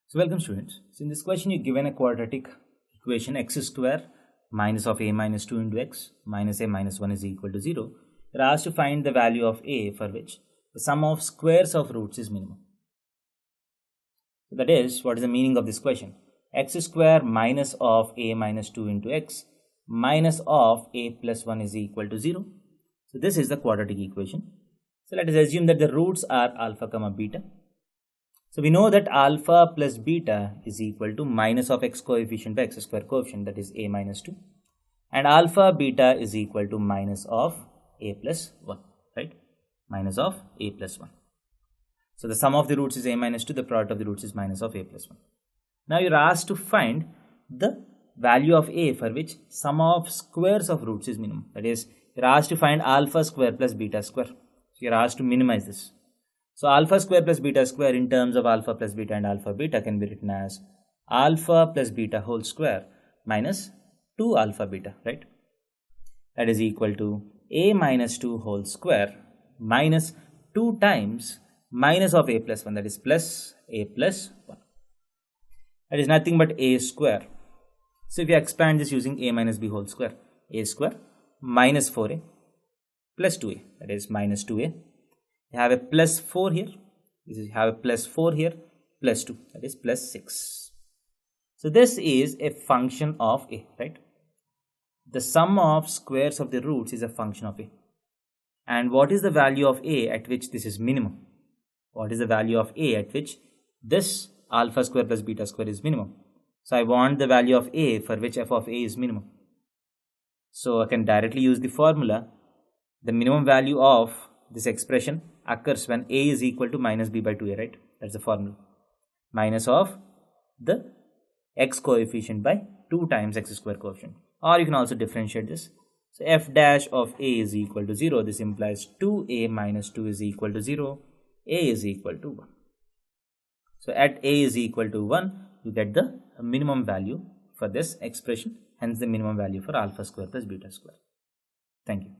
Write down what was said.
So welcome students. So in this question you're given a quadratic equation x square minus of a minus 2 into x minus a minus 1 is equal to 0. You're asked to find the value of a for which the sum of squares of roots is minimum. So that is, what is the meaning of this question? X square minus of a minus 2 into x minus of a plus 1 is equal to 0. So this is the quadratic equation. So let us assume that the roots are alpha comma beta. So we know that alpha plus beta is equal to minus of x coefficient by x square coefficient, that is a minus 2, and alpha beta is equal to minus of a plus 1, right? Minus of a plus 1. So the sum of the roots is a minus 2, the product of the roots is minus of a plus 1. Now you are asked to find the value of a for which sum of squares of roots is minimum. That is, you are asked to find alpha square plus beta square. So you are asked to minimize this. So alpha square plus beta square in terms of alpha plus beta and alpha beta can be written as alpha plus beta whole square minus 2 alpha beta, right? That is equal to a minus 2 whole square minus 2 times minus of a plus 1, that is plus a plus 1. That is nothing but a square. So if you expand this using a minus b whole square, a square minus 4a plus 2a, that is minus 2a. You have a plus 4 here, you have a plus 4 here, plus 2, that is plus 6. So this is a function of a, right? The sum of squares of the roots is a function of a. And what is the value of a at which this is minimum? What is the value of a at which this alpha square plus beta square is minimum? So I want the value of a for which f of a is minimum. So I can directly use the formula. The minimum value of this expression occurs when a is equal to minus b by 2a, right? That's the formula. Minus of the x coefficient by 2 times x square coefficient. Or you can also differentiate this. So f dash of a is equal to 0. This implies 2a minus 2 is equal to 0. A is equal to 1. So at a is equal to 1, you get the minimum value for this expression. Hence the minimum value for alpha square plus beta square. Thank you.